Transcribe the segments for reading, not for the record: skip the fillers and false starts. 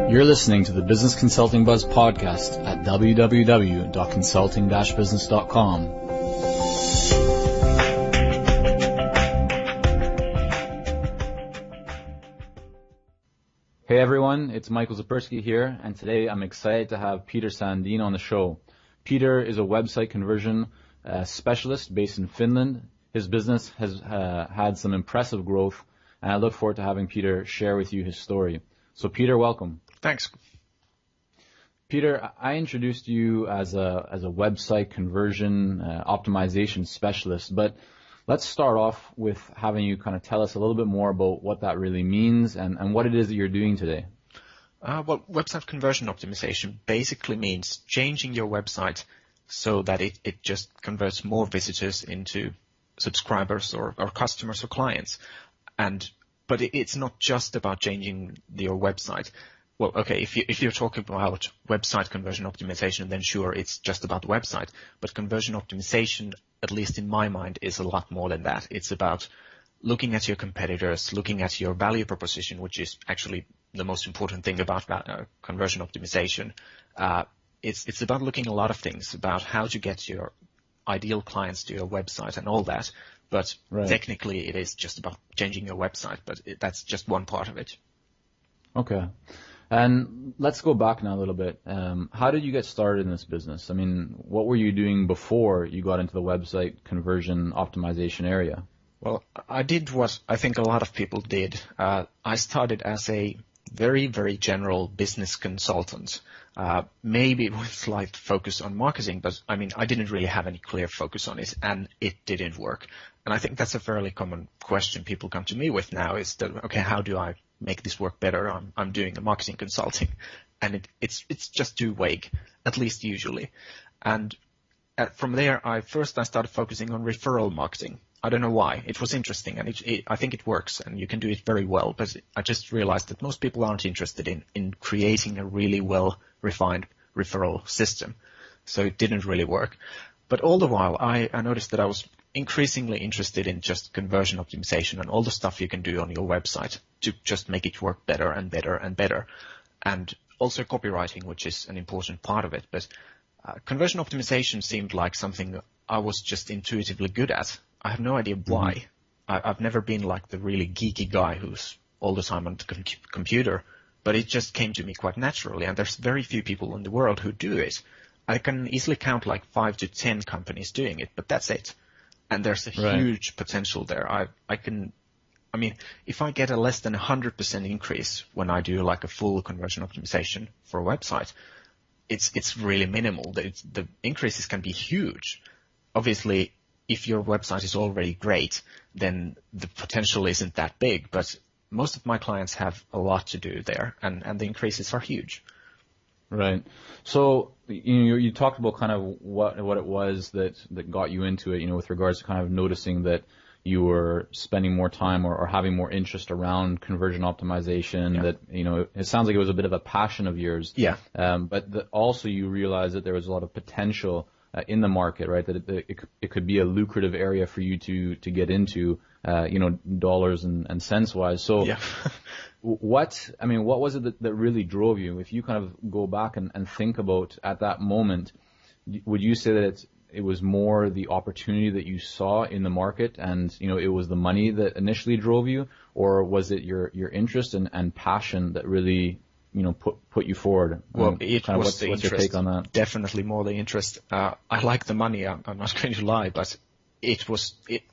You're listening to the Business Consulting Buzz podcast at www.consulting-business.com. Hey everyone, it's Michael Zapersky here, and today I'm excited to have Peter Sandeen on the show. Peter is a website conversion specialist based in Finland. His business has had some impressive growth, and I look forward to having Peter share with you his story. So Peter, welcome. Thanks. Peter, I introduced you as a website conversion optimization specialist, but let's start off with having you kind of tell us a little bit more about what that really means and what it is that you're doing today. Well, website conversion optimization basically means changing your website so that it just converts more visitors into subscribers or customers or clients. But it's not just about changing your website. Well, okay, if you're talking about website conversion optimization, then sure, it's just about the website. But conversion optimization, at least in my mind, is a lot more than that. It's about looking at your competitors, looking at your value proposition, which is actually the most important thing about conversion optimization. It's about looking at a lot of things, about how to get your ideal clients to your website and all that. But Technically, it is just about changing your website, but that's just one part of it. Okay. And let's go back now a little bit. How did you get started in this business? I mean, what were you doing before you got into the website conversion optimization area? Well, I did what I think a lot of people did. I started as a very, very general business consultant, maybe with slight focus on marketing, but I mean, I didn't really have any clear focus on it, and it didn't work. And I think that's a fairly common question people come to me with now is that, okay, how do I make this work better? I'm doing a marketing consulting, and it's just too vague, at least usually. And from there, I started focusing on referral marketing. I don't know why. It was interesting, and I think it works, and you can do it very well. But I just realized that most people aren't interested in creating a really well-refined referral system. So it didn't really work. But all the while, I noticed that I was increasingly interested in just conversion optimization and all the stuff you can do on your website to just make it work better and better and better. And also copywriting, which is an important part of it. But conversion optimization seemed like something I was just intuitively good at. I have no idea why. Mm-hmm. I've never been like the really geeky guy who's all the time on the computer, but it just came to me quite naturally. And there's very few people in the world who do it. I can easily count like 5 to 10 companies doing it, but that's it. And there's a huge potential there. I mean, if I get a less than 100% increase when I do like a full conversion optimization for a website, it's really minimal. The increases can be huge. Obviously, if your website is already great, then the potential isn't that big. But most of my clients have a lot to do there, and the increases are huge. Right. So you talked about kind of what it was that got you into it, with regards to kind of noticing that you were spending more time or having more interest around conversion optimization, that, it sounds like it was a bit of a passion of yours. Yeah. But also you realized that there was a lot of potential in the market, right? That it could be a lucrative area for you to get into, dollars and cents wise. So yeah. What was it that really drove you? If you kind of go back and think about at that moment, would you say that it was more the opportunity that you saw in the market and, it was the money that initially drove you, or was it your interest and passion that really, put you forward? Well, it was the interest. What's your take on that? Definitely more the interest. I like the money. I'm not going to lie, but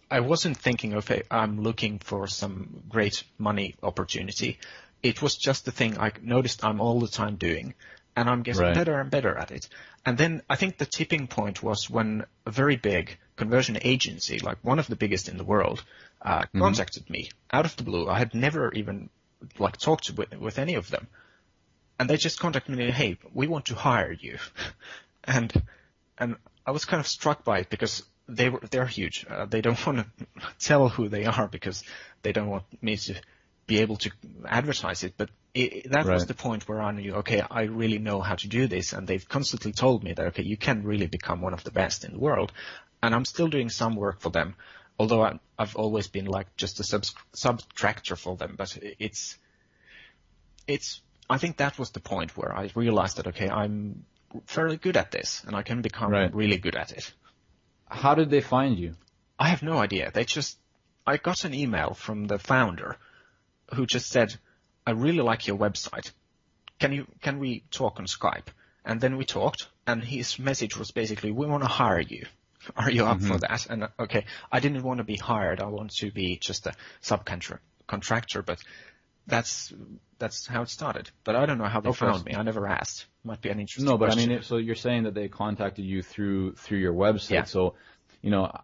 I wasn't thinking, okay, I'm looking for some great money opportunity. It was just the thing I noticed I'm all the time doing, and I'm getting better and better at it. And then I think the tipping point was when a very big conversion agency, like one of the biggest in the world, contacted me out of the blue. I had never even talked with any of them. And they just contacted me, hey, we want to hire you. and I was kind of struck by it because they're huge. They don't want to tell who they are because they don't want me to be able to advertise it. But that was the point where I knew, okay, I really know how to do this. And they've constantly told me that, okay, you can really become one of the best in the world. And I'm still doing some work for them, although I've always been like just a subtractor for them. But I think that was the point where I realized that, okay, I'm fairly good at this and I can become Right. really good at it. How did they find you? I have no idea. I got an email from the founder who just said, I really like your website. Can we talk on Skype? And then we talked, and his message was basically, we want to hire you. Are you up for that? And okay, I didn't want to be hired. I want to be just a subcontractor, but that's how it started. But I don't know how they found me. I never asked. Might be an interesting question. I mean, so you're saying that they contacted you through your website. Yeah. So,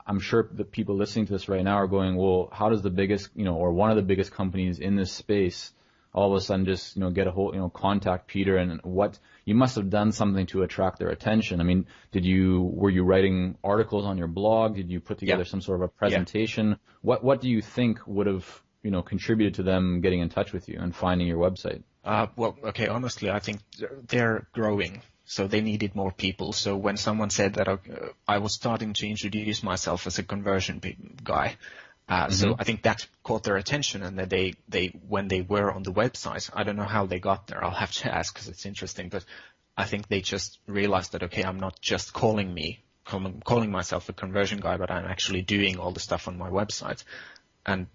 I'm sure the people listening to this right now are going, well, how does the biggest, or one of the biggest companies in this space all of a sudden just, get a hold, contact Peter, and what, you must have done something to attract their attention. I mean, were you writing articles on your blog? Did you put together some sort of a presentation? Yeah. What do you think would have, contributed to them getting in touch with you and finding your website? Well, okay, honestly, I think they're growing, so they needed more people. So when someone said that I was starting to introduce myself as a conversion guy, so I think that caught their attention, and that they when they were on the website, I don't know how they got there. I'll have to ask because it's interesting, but I think they just realized that, okay, I'm not just calling myself a conversion guy, but I'm actually doing all the stuff on my website. And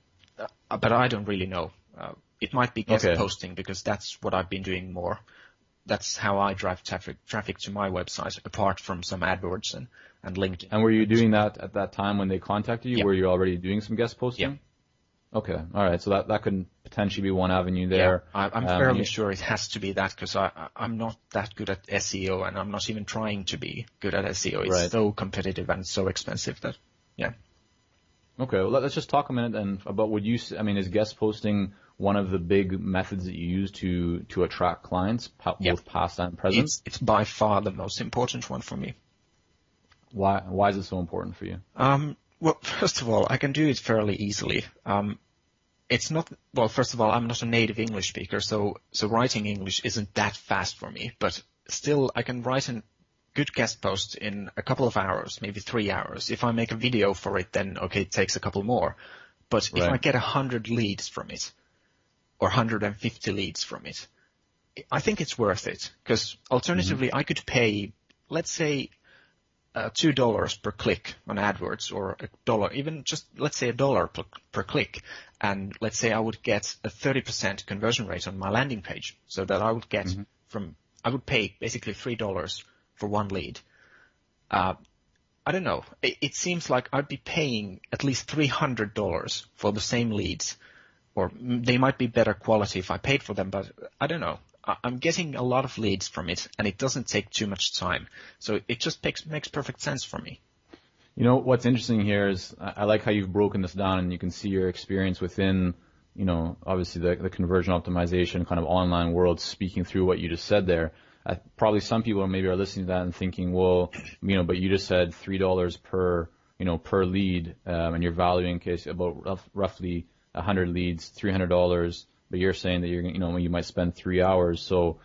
but I don't really know. It might be guest posting, because that's what I've been doing more. That's how I drive traffic to my website, apart from some AdWords and LinkedIn. And were you doing that at that time when they contacted you? Yeah. Were you already doing some guest posting? Yeah. Okay. All right. So that could potentially be one avenue there. Yeah. I'm fairly sure it has to be that, because I'm not that good at SEO, and I'm not even trying to be good at SEO. It's so competitive and so expensive that, yeah. Okay. Well, let's just talk a minute then about is guest posting one of the big methods that you use to attract clients, both past and present? It's by far the most important one for me. Why is it so important for you? Well, first of all, I can do it fairly easily. First of all, I'm not a native English speaker, so writing English isn't that fast for me, but still I can write a good guest post in a couple of hours, maybe 3 hours. If I make a video for it, then okay, it takes a couple more. But if I get 100 leads from it, or 150 leads from it, I think it's worth it, because alternatively I could pay, let's say, $2 per click on AdWords, or $1, even just let's say $1 per click, and let's say I would get a 30% conversion rate on my landing page, so that I would get I would pay basically $3 for one lead. I don't know. It seems like I'd be paying at least $300 for the same leads, or they might be better quality if I paid for them, but I don't know. I'm getting a lot of leads from it, and it doesn't take too much time. So it just makes perfect sense for me. What's interesting here is I like how you've broken this down, and you can see your experience within, obviously the conversion optimization kind of online world, speaking through what you just said there. Probably some people maybe are listening to that and thinking, well, but you just said $3 per lead, and you're valuing about roughly 100 leads, $300. But you're saying that you might spend 3 hours, so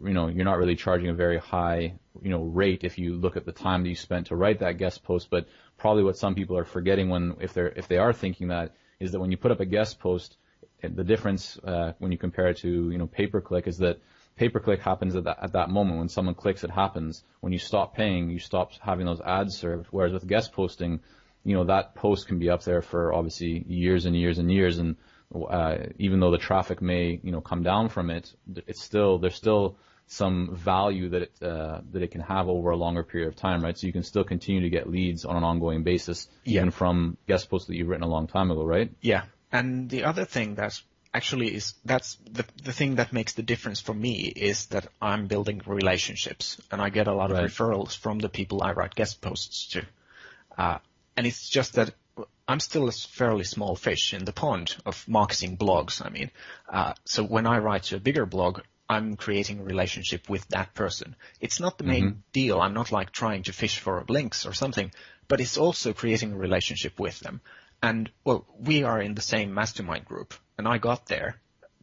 you're not really charging a very high rate if you look at the time that you spent to write that guest post. But probably what some people are forgetting if they are thinking that, is that when you put up a guest post, the difference when you compare it to pay-per-click is that pay-per-click happens at that moment. When someone clicks, it happens. When you stop paying, you stop having those ads served. Whereas with guest posting, that post can be up there for obviously years and years and years, and even though the traffic may come down from it, there's still some value that it can have over a longer period of time, right? So you can still continue to get leads on an ongoing basis, even from guest posts that you've written a long time ago, right? Yeah. And the other thing that actually that's the thing that makes the difference for me, is that I'm building relationships, and I get a lot of referrals from the people I write guest posts to. And it's just that I'm still a fairly small fish in the pond of marketing blogs. So when I write a bigger blog, I'm creating a relationship with that person. It's not the main deal. I'm not like trying to fish for links or something, but it's also creating a relationship with them. And well, we are in the same mastermind group, and I got there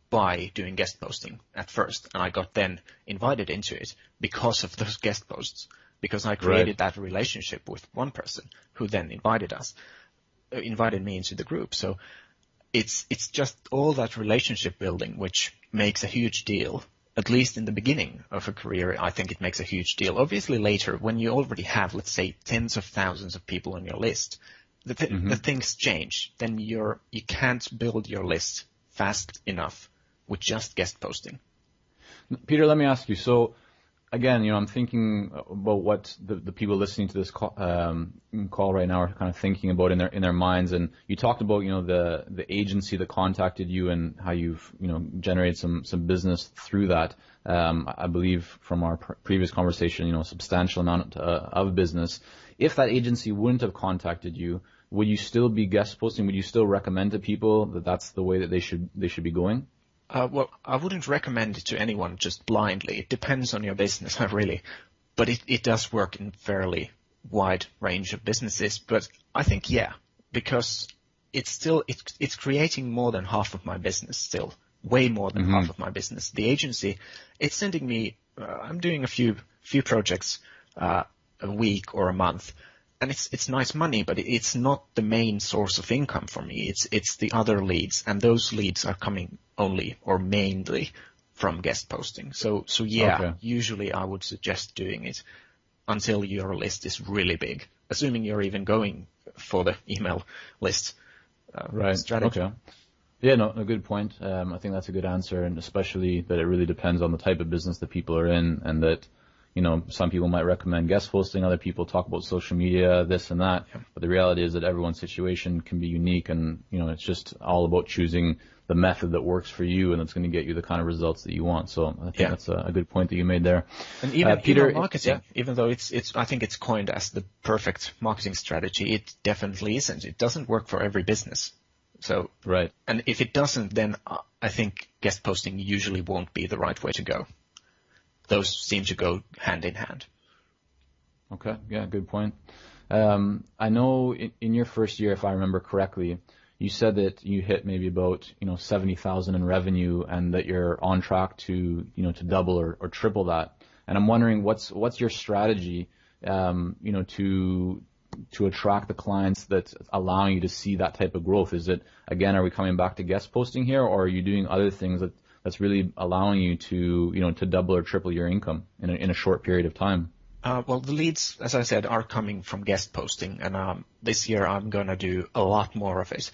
by doing guest posting at first, and I got then invited into it because of those guest posts, because I created that relationship with one person who then invited me into the group. So it's just all that relationship building which makes a huge deal at least in the beginning of a career, I think it makes a huge deal. Obviously later, when you already have, let's say, tens of thousands of people on your list, the things change. Then you can't build your list fast enough with just guest posting. Peter, let me ask you. So again, I'm thinking about what the people listening to this call right now are kind of thinking about in their minds. And you talked about, the agency that contacted you and how you've, generated some business through that. I believe from our previous conversation, a substantial amount of business. If that agency wouldn't have contacted you, would you still be guest posting? Would you still recommend to people that that's the way that they should be going? Well, I wouldn't recommend it to anyone just blindly. It depends on your business, really. But it does work in fairly wide range of businesses. But I think, yeah, because it's creating more than half of my business still, way more than half of my business. The agency, it's sending me, I'm doing a few projects a week or a month. And it's nice money, but it's not the main source of income for me. It's the other leads, and those leads are coming only or mainly from guest posting. So yeah, okay. Usually I would suggest doing it until your list is really big, assuming you're even going for the email list strategy. Okay. Yeah, no, a good point. I think that's a good answer, and especially that it really depends on the type of business that people are in, and that some people might recommend guest posting, other people talk about social media, this and that. Yeah. But the reality is that everyone's situation can be unique, and it's just all about choosing the method that works for you and that's going to get you the kind of results that you want. So I think that's a good point that you made there. And even Peter, marketing, even though I think it's coined as the perfect marketing strategy, it definitely isn't. It doesn't work for every business. So right. And if it doesn't, then I think guest posting usually won't be the right way to go. Those seem to go hand in hand. Okay, yeah, good point. I know in your first year, if I remember correctly, you said that you hit maybe about 70,000 in revenue, and that you're on track to to double or triple that. And I'm wondering what's your strategy, to attract the clients that's allowing you to see that type of growth? Is it, again, are we coming back to guest posting here, or are you doing other things that's really allowing you to to double or triple your income in a short period of time? Well, the leads, as I said, are coming from guest posting, and this year I'm going to do a lot more of it.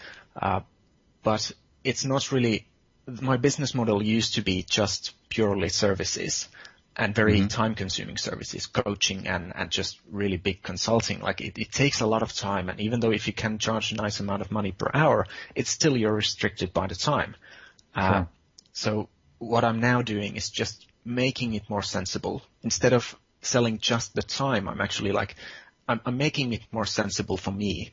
But it's not really, my business model used to be just purely services and very time-consuming services, coaching and just really big consulting. Like it takes a lot of time, and even though if you can charge a nice amount of money per hour, it's still you're restricted by the time. Sure. So what I'm now doing is just making it more sensible. Instead of selling just the time, I'm actually I'm making it more sensible for me.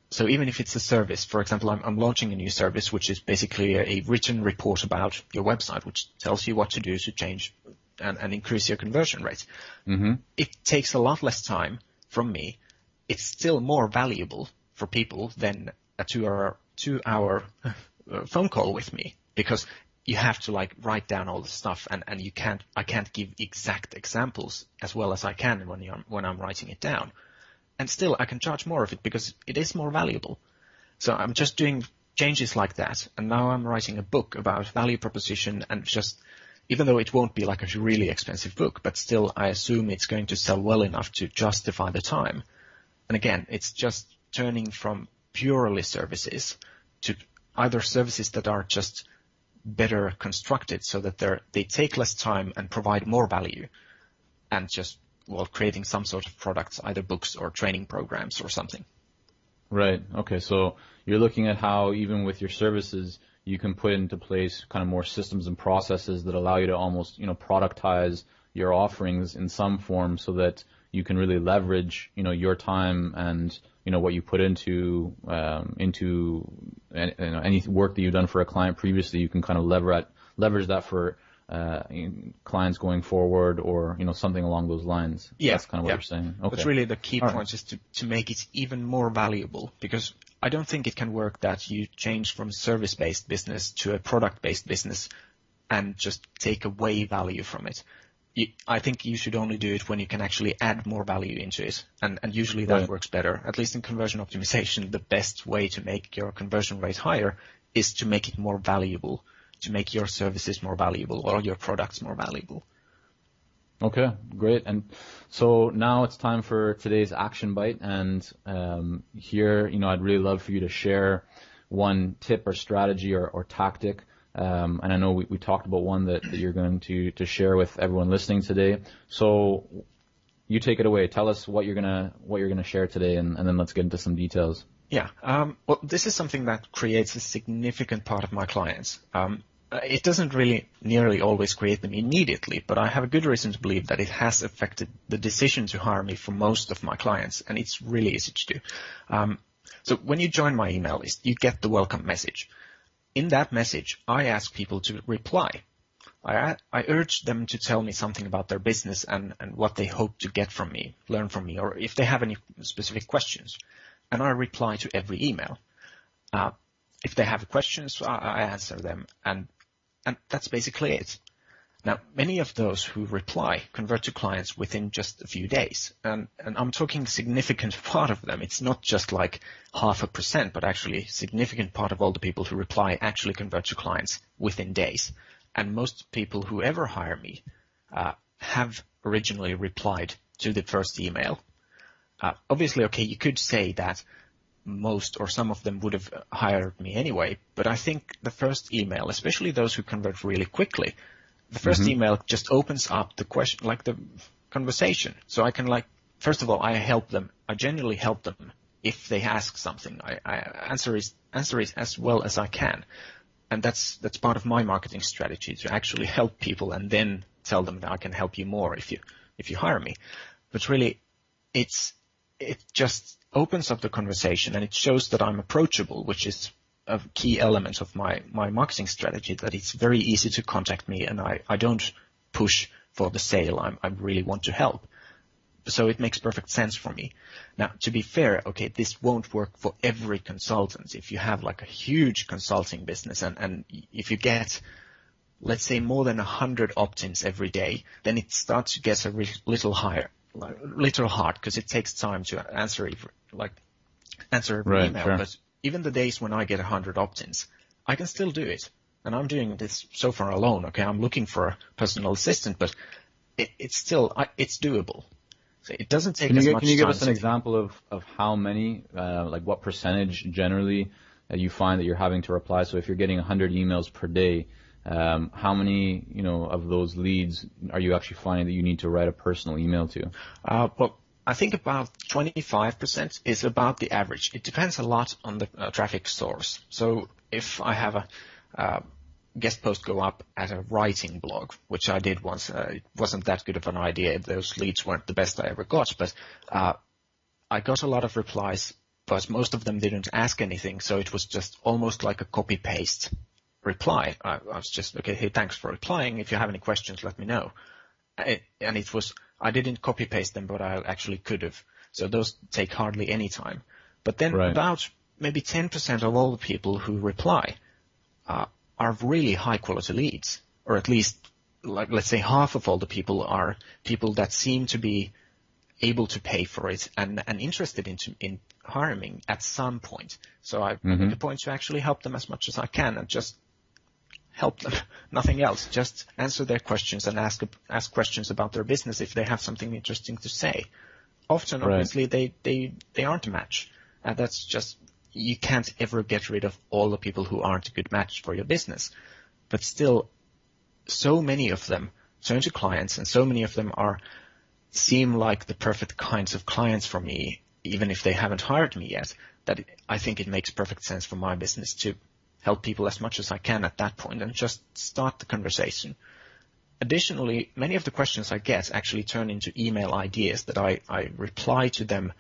So even if it's a service, for example, I'm launching a new service, which is basically a written report about your website, which tells you what to do to change and increase your conversion rate. It takes a lot less time from me. It's still more valuable for people than a two-hour phone call with me, because you have to write down all the stuff, and I can't give exact examples as well as I can when I'm writing it down. And still I can charge more of it because it is more valuable. So I'm just doing changes like that. And now I'm writing a book about value proposition, and just, even though it won't be like a really expensive book, but still I assume it's going to sell well enough to justify the time. And again, it's just turning from purely services to either services that are just better constructed so that they take less time and provide more value, and just, creating some sort of products, either books or training programs or something. Right. Okay. So you're looking at how even with your services, you can put into place kind of more systems and processes that allow you to almost, productize your offerings in some form, so that you can really leverage, your time and, what you put into any work that you've done for a client previously. You can kind of leverage that for clients going forward, or something along those lines. Yeah, that's kind of what you're saying. Okay. But really the key point is to make it even more valuable, because I don't think it can work that you change from service-based business to a product-based business and just take away value from it. I think you should only do it when you can actually add more value into it, and usually that works better. At least in conversion optimization, the best way to make your conversion rate higher is to make it more valuable to make your services more valuable or your products more valuable. Okay, great. And so now it's time for today's action bite. And here, I'd really love for you to share one tip or strategy or tactic. And I know we talked about one that you're going to share with everyone listening today. So you take it away. Tell us what you're gonna share today, and then let's get into some details. Yeah. Well, this is something that creates a significant part of my clients. It doesn't really nearly always create them immediately, but I have a good reason to believe that it has affected the decision to hire me for most of my clients, and it's really easy to do. So when you join my email list, you get the welcome message. In that message, I ask people to reply. I urge them to tell me something about their business and what they hope to get from me, learn from me, or if they have any specific questions. And I reply to every email. If they have questions, I answer them, and that's basically it. Now, many of those who reply convert to clients within just a few days, and I'm talking significant part of them. It's not just like 0.5%, but actually significant part of all the people who reply actually convert to clients within days. And most people who ever hire me have originally replied to the first email. Obviously, okay, you could say that most or some of them would have hired me anyway, but I think the first email, especially those who convert really quickly, the first email just opens up the question, like the conversation. So I can first of all, I genuinely help them if they ask something. I answer it as well as I can. And that's part of my marketing strategy, to actually help people and then tell them that I can help you more if you hire me. But really, it just opens up the conversation, and it shows that I'm approachable, which is a key element of my marketing strategy, that it's very easy to contact me, and I don't push for the sale. I really want to help. So it makes perfect sense for me. Now, to be fair, okay, this won't work for every consultant. If you have like a huge consulting business and if you get, let's say, more than 100 opt-ins every day, then it starts to get a little hard, because it takes time to answer every email. Sure. But even the days when I get 100 opt-ins, I can still do it. And I'm doing this so far alone. Okay, I'm looking for a personal assistant, but it's doable. So it doesn't take as much time. Can you give us an example of how many, what percentage generally you find that you're having to reply? So if you're getting 100 emails per day, how many, of those leads are you actually finding that you need to write a personal email to? Well, I think about 25% is about the average. It depends a lot on the traffic source. So if I have a guest post go up at a writing blog, which I did once. It wasn't that good of an idea. Those leads weren't the best I ever got, but I got a lot of replies, but most of them didn't ask anything, so it was just almost like a copy-paste reply. I was just, okay, hey, thanks for replying. If you have any questions, let me know. And it was, I didn't copy-paste them, but I actually could have. So those take hardly any time. But then about maybe 10% of all the people who reply are really high quality leads, or at least, let's say, half of all the people are people that seem to be able to pay for it and interested in hiring at some point. So I make a point to actually help them as much as I can and just help them, nothing else. Just answer their questions and ask questions about their business if they have something interesting to say. Often, obviously, they aren't a match. And that's just, you can't ever get rid of all the people who aren't a good match for your business. But still, so many of them turn to clients, and so many of them seem like the perfect kinds of clients for me, even if they haven't hired me yet, that I think it makes perfect sense for my business to help people as much as I can at that point and just start the conversation. Additionally, many of the questions I get actually turn into email ideas that I reply to them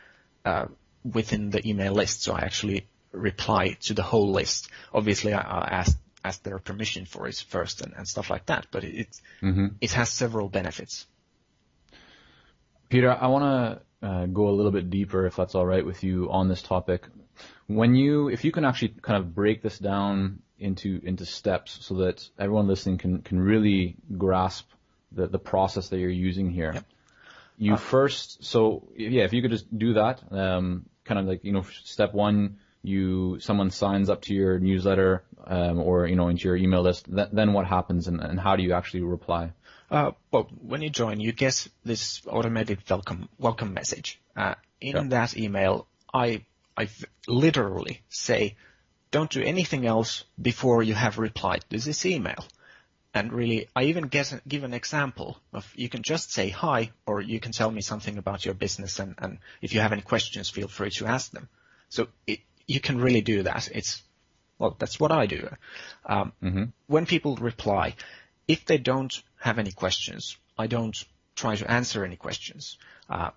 within the email list. So I actually reply to the whole list. Obviously, I ask their permission for it first and stuff like that, but it has several benefits. Peter, I want to go a little bit deeper, if that's all right with you, on this topic. If you can actually kind of break this down into steps so that everyone listening can really grasp the process that you're using here. Yep. If you could just do that, kind of like, step one, someone signs up to your newsletter, or, into your email list, then what happens, and how do you actually reply? Well, when you join, you get this automated welcome message. In that email, I literally say, don't do anything else before you have replied to this email. And really, I even give an example of, you can just say hi, or you can tell me something about your business, and if you have any questions, feel free to ask them. So you can really do that. That's what I do. When people reply, if they don't have any questions, I don't try to answer any questions. And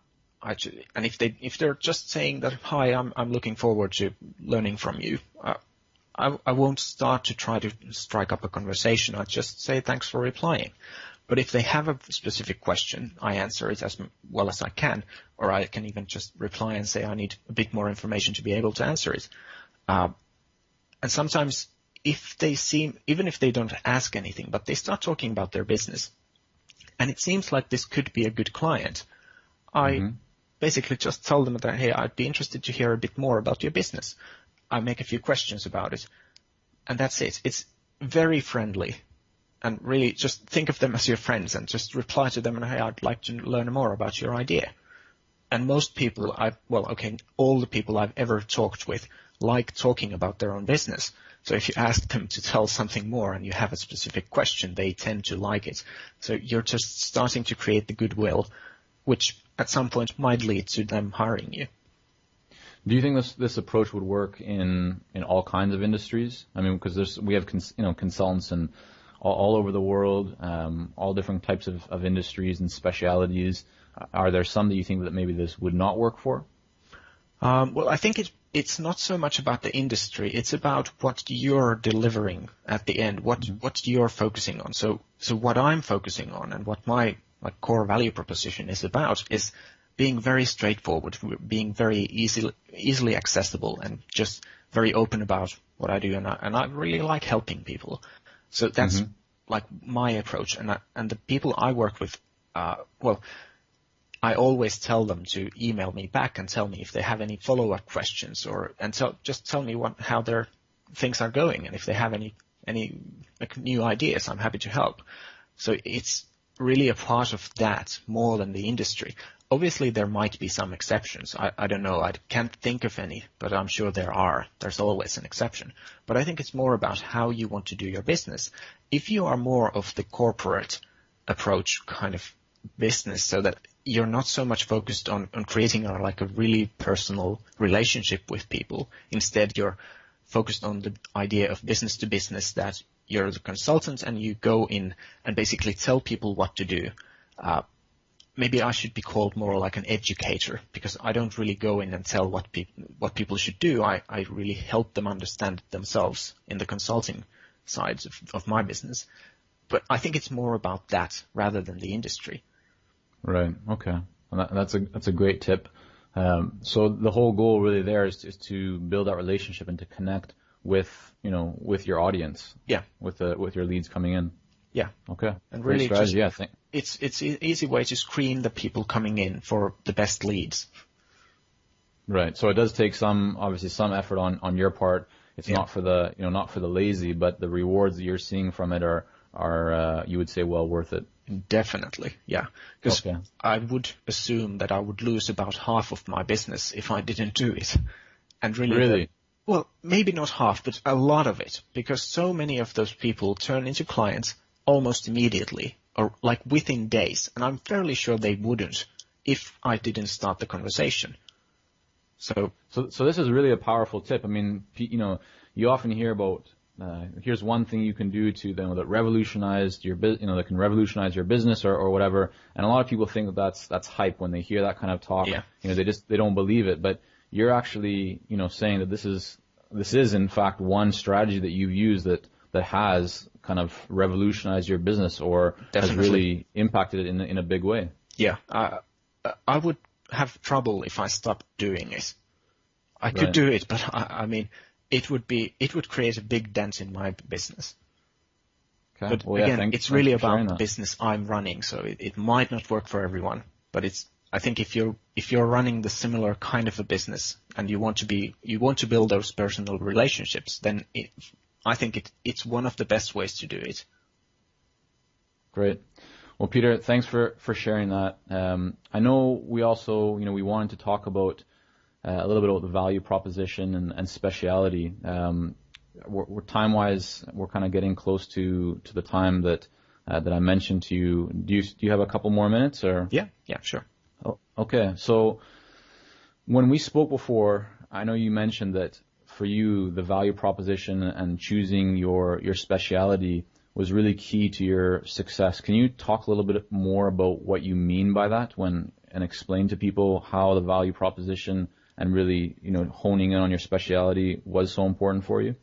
if they're just saying that, hi, I'm looking forward to learning from you, I won't start to try to strike up a conversation. I just say thanks for replying. But if they have a specific question, I answer it as well as I can, or I can even just reply and say I need a bit more information to be able to answer it. And sometimes even if they don't ask anything, but they start talking about their business, and it seems like this could be a good client, I basically just tell them that, hey, I'd be interested to hear a bit more about your business. I make a few questions about it, and that's it. It's very friendly, and really just think of them as your friends and just reply to them and, hey, I'd like to learn more about your idea. And most people all the people I've ever talked with like talking about their own business. So if you ask them to tell something more and you have a specific question, they tend to like it. So you're just starting to create the goodwill, which at some point might lead to them hiring you. Do you think this approach would work in all kinds of industries? I mean, because we have consultants and all over the world, all different types of industries and specialities. Are there some that you think that maybe this would not work for? Well, I think it's not so much about the industry. It's about what you're delivering at the end, what you're focusing on. So what I'm focusing on and what my core value proposition is about is being very straightforward, being very easily accessible, and just very open about what I do. And I really like helping people. So that's like my approach. And the people I work with, I always tell them to email me back and tell me if they have any follow-up questions, just tell me how their things are going. And if they have any new ideas, I'm happy to help. So it's really a part of that more than the industry. Obviously, there might be some exceptions. I don't know. I can't think of any, but I'm sure there are. There's always an exception. But I think it's more about how you want to do your business. If you are more of the corporate approach kind of business, so that you're not so much focused on creating a really personal relationship with people. Instead, you're focused on the idea of business to business, that you're the consultant and you go in and basically tell people what to do. Maybe I should be called more like an educator, because I don't really go in and tell what people should do. I really help them understand it themselves in the consulting side of my business. But I think it's more about that rather than the industry. Right. Okay. Well, that's a great tip. So the whole goal really there is to build that relationship and to connect with your audience. Yeah. With your leads coming in. Yeah. Okay. And really, it's an easy way to screen the people coming in for the best leads. Right. So it does take some effort on your part. It's not for the lazy, but the rewards that you're seeing from it are you would say well worth it. Definitely, yeah. Because I would assume that I would lose about half of my business if I didn't do it. And really? Well, maybe not half, but a lot of it, because so many of those people turn into clients almost immediately, or like within days. And I'm fairly sure they wouldn't if I didn't start the conversation. So this is really a powerful tip. I mean, you often hear about, here's one thing you can do that revolutionized your that can revolutionize your business or whatever. And a lot of people think that's hype when they hear that kind of talk. Yeah. They don't believe it. But you're actually, saying that this is in fact one strategy that you've used that has kind of revolutionized your business or has really impacted it in a big way. Yeah. I would have trouble if I stopped doing it. I could do it, but I mean, it would create a big dent in my business. Okay. But again, it's really about the business I'm running, so it might not work for everyone, but it's I think if you're running the similar kind of a business and you want to build those personal relationships, then I think it's one of the best ways to do it. Great. Well, Peter, thanks for sharing that. I know we also, we wanted to talk about a little bit about the value proposition and speciality. We're time-wise, we're kind of getting close to the time that I mentioned to you. Do you have a couple more minutes, or? Yeah, sure. Oh, okay. So when we spoke before, I know you mentioned that for you, the value proposition and choosing your speciality was really key to your success. Can you talk a little bit more about what you mean by that and explain to people how the value proposition and really, honing in on your speciality was so important for you?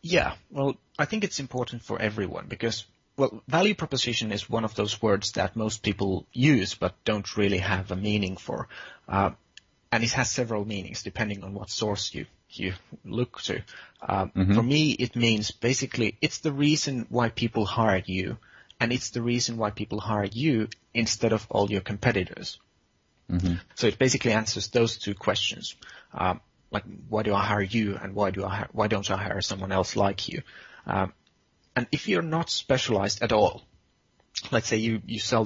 Yeah. Well, I think it's important for everyone because, well, value proposition is one of those words that most people use but don't really have a meaning for. And it has several meanings depending on what source you look to. For me, it means basically it's the reason why people hire you, and it's the reason why people hire you instead of all your competitors. So it basically answers those two questions. Like, why do I hire you, and why don't I hire someone else like you? And if you're not specialized at all, let's say you tell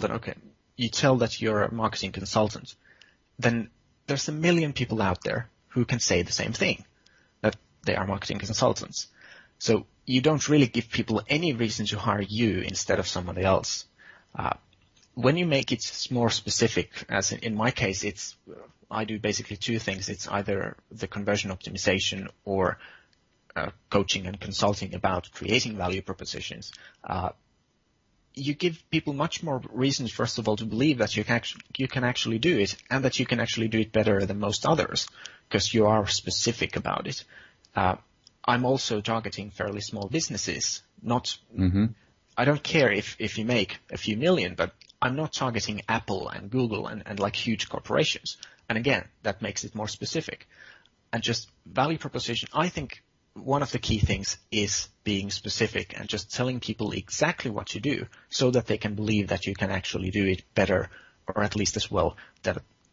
that you're a marketing consultant, then there's a million people out there who can say the same thing, that they are marketing consultants. So you don't really give people any reason to hire you instead of somebody else. When you make it more specific, as in my case, I do basically two things. It's either the conversion optimization or coaching and consulting about creating value propositions. You give people much more reasons, first of all, to believe that you can actually do it, and that you can actually do it better than most others because you are specific about it. I'm also targeting fairly small businesses. I don't care if you make a few million, but I'm not targeting Apple and Google and like huge corporations. And again, that makes it more specific. And just value proposition, I think one of the key things is being specific and just telling people exactly what you do so that they can believe that you can actually do it better, or at least as well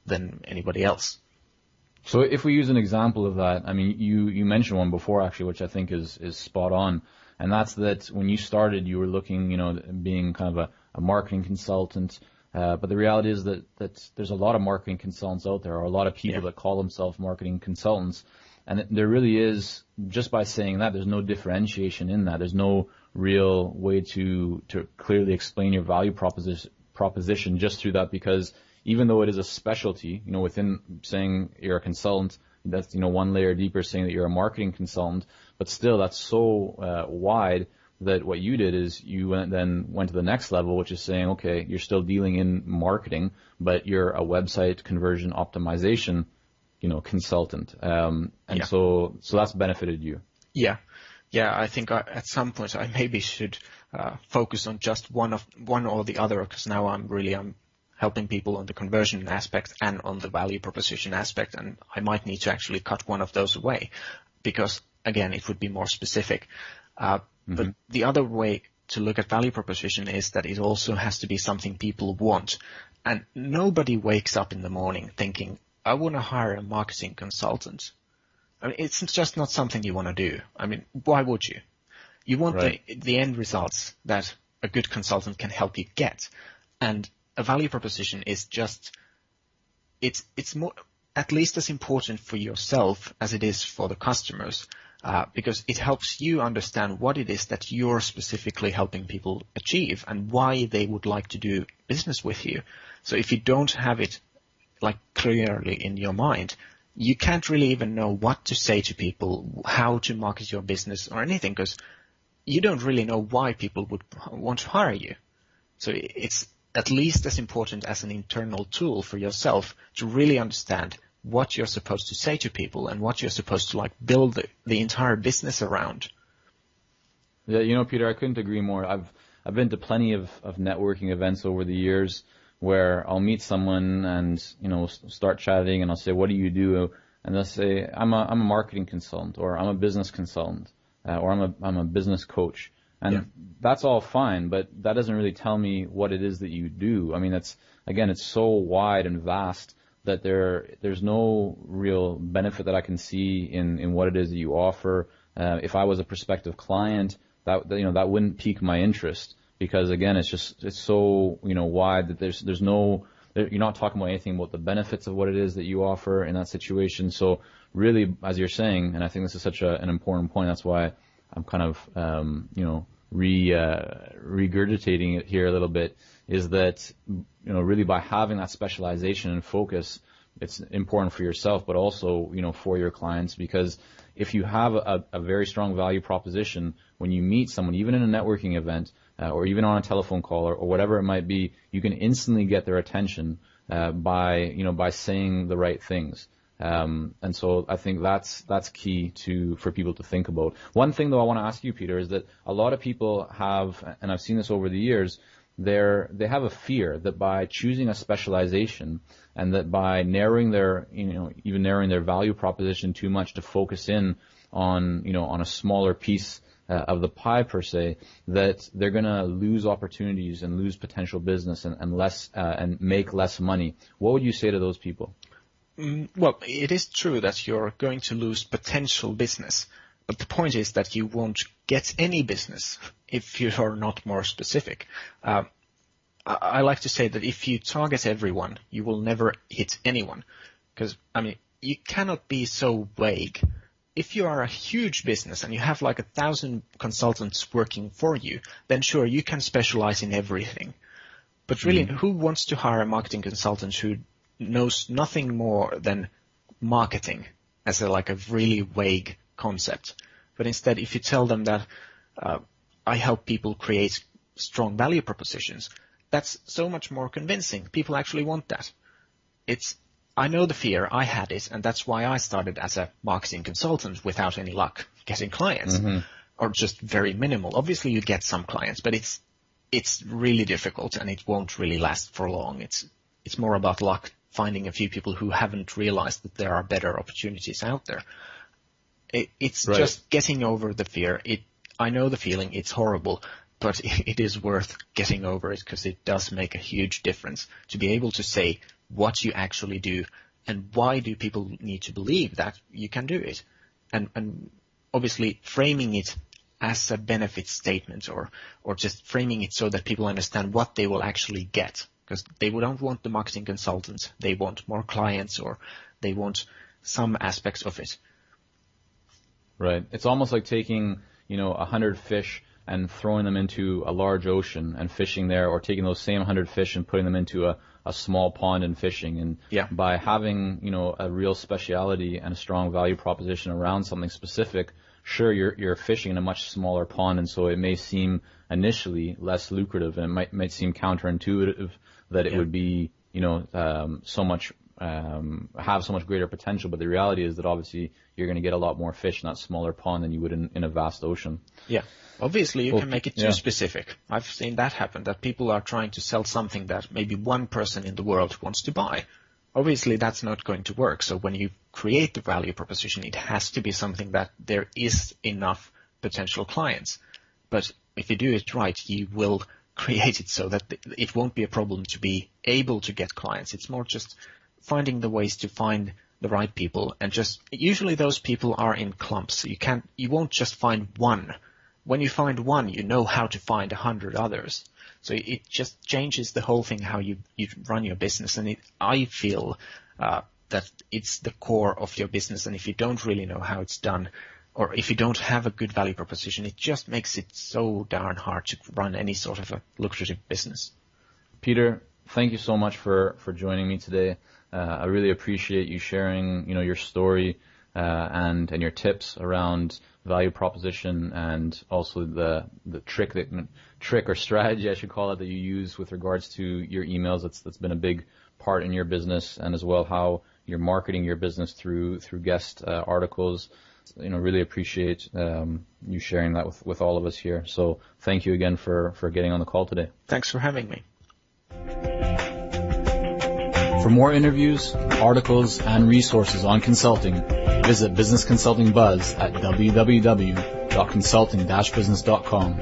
than anybody else. So if we use an example of that, I mean, you mentioned one before actually, which I think is spot on. And that's that when you started, you were looking, being kind of a marketing consultant. But the reality is that there's a lot of marketing consultants out there, or a lot of people that call themselves marketing consultants. And there really is, just by saying that, there's no differentiation in that. There's no real way to clearly explain your value proposition just through that, because even though it is a specialty, within saying you're a consultant, that's, one layer deeper saying that you're a marketing consultant, but still that's so wide that what you did is you went to the next level, which is saying, okay, you're still dealing in marketing, but you're a website conversion optimization consultant. So that's benefited you. Yeah. I think at some point I maybe should focus on just one or the other, because now I'm helping people on the conversion aspect and on the value proposition aspect, and I might need to actually cut one of those away because, again, it would be more specific. But the other way to look at value proposition is that it also has to be something people want. And nobody wakes up in the morning thinking, I want to hire a marketing consultant. I mean, it's just not something you want to do. I mean, why would you? You want the end results that a good consultant can help you get. And a value proposition is just, it's more, at least as important for yourself as it is for the customers, because it helps you understand what it is that you're specifically helping people achieve and why they would like to do business with you. So if you don't have it like clearly in your mind, you can't really even know what to say to people, how to market your business or anything, because you don't really know why people would want to hire you. So it's at least as important as an internal tool for yourself to really understand what you're supposed to say to people and what you're supposed to like build the entire business around. Yeah, Peter, I couldn't agree more. I've been to plenty of networking events over the years where I'll meet someone and, start chatting, and I'll say, what do you do? And they'll say, I'm a marketing consultant, or I'm a business consultant, or I'm a business coach. And that's all fine, but that doesn't really tell me what it is that you do. I mean, it's so wide and vast that there's no real benefit that I can see in what it is that you offer. If I was a prospective client, that wouldn't pique my interest, because again, it's so, wide that you're not talking about anything about the benefits of what it is that you offer in that situation. So really, as you're saying, and I think this is such an important point, that's why I'm kind of, regurgitating it here a little bit, is that, really by having that specialization and focus, it's important for yourself, but also, for your clients, because if you have a very strong value proposition, when you meet someone, even in a networking event, or even on a telephone call or whatever it might be, you can instantly get their attention, by saying the right things. And so I think that's key for people to think about. One thing though I want to ask you, Peter, is that a lot of people have, and I've seen this over the years, they have a fear that by choosing a specialization and that by narrowing their value proposition too much to focus in on a smaller piece of the pie per se, that they're going to lose opportunities and lose potential business and make less money. What would you say to those people? Well, it is true that you're going to lose potential business, but the point is that you won't get any business if you are not more specific. I like to say that if you target everyone, you will never hit anyone, because, you cannot be so vague. If you are a huge business and you have like 1,000 consultants working for you, then sure, you can specialize in everything. But really, who wants to hire a marketing consultant who knows nothing more than marketing as a really vague concept? But instead, if you tell them that I help people create strong value propositions, that's so much more convincing. People actually want that. I know the fear, I had it, and that's why I started as a marketing consultant without any luck getting clients, or just very minimal. Obviously, you get some clients, but it's really difficult and it won't really last for long. It's more about luck, finding a few people who haven't realized that there are better opportunities out there. It's right. Just getting over the fear. I know the feeling, it's horrible, but it is worth getting over it, because it does make a huge difference to be able to say what you actually do and why do people need to believe that you can do it. And obviously framing it as a benefit statement or just framing it so that people understand what they will actually get, because they don't want the marketing consultants, they want more clients, or they want some aspects of it. Right. It's almost like taking, 100 fish and throwing them into a large ocean and fishing there, or taking those same 100 fish and putting them into a small pond and fishing. And by having, a real speciality and a strong value proposition around something specific, sure, you're fishing in a much smaller pond, and so it may seem initially less lucrative, and it might seem counterintuitive that it would be, so much, have so much greater potential. But the reality is that obviously you're going to get a lot more fish in that smaller pond than you would in a vast ocean. Yeah. Obviously, you can make it too specific. I've seen that happen, that people are trying to sell something that maybe one person in the world wants to buy. Obviously, that's not going to work. So when you create the value proposition, it has to be something that there is enough potential clients. But if you do it right, you will create it so that it won't be a problem to be able to get clients. It's more just finding the ways to find the right people, and just usually those people are in clumps. You won't just find one. When you find one, you know how to find 100 others. So it just changes the whole thing, how you run your business. And I feel that it's the core of your business. And if you don't really know how it's done, or if you don't have a good value proposition, it just makes it so darn hard to run any sort of a lucrative business. Peter, thank you so much for joining me today. I really appreciate you sharing, your story and your tips around value proposition, and also the trick or strategy, I should call it, that you use with regards to your emails. That's been a big part in your business, and as well how you're marketing your business through guest articles. Really appreciate you sharing that with all of us here. So thank you again for getting on the call today. Thanks for having me. For more interviews, articles, and resources on consulting, visit Business Consulting Buzz at www.consulting-business.com.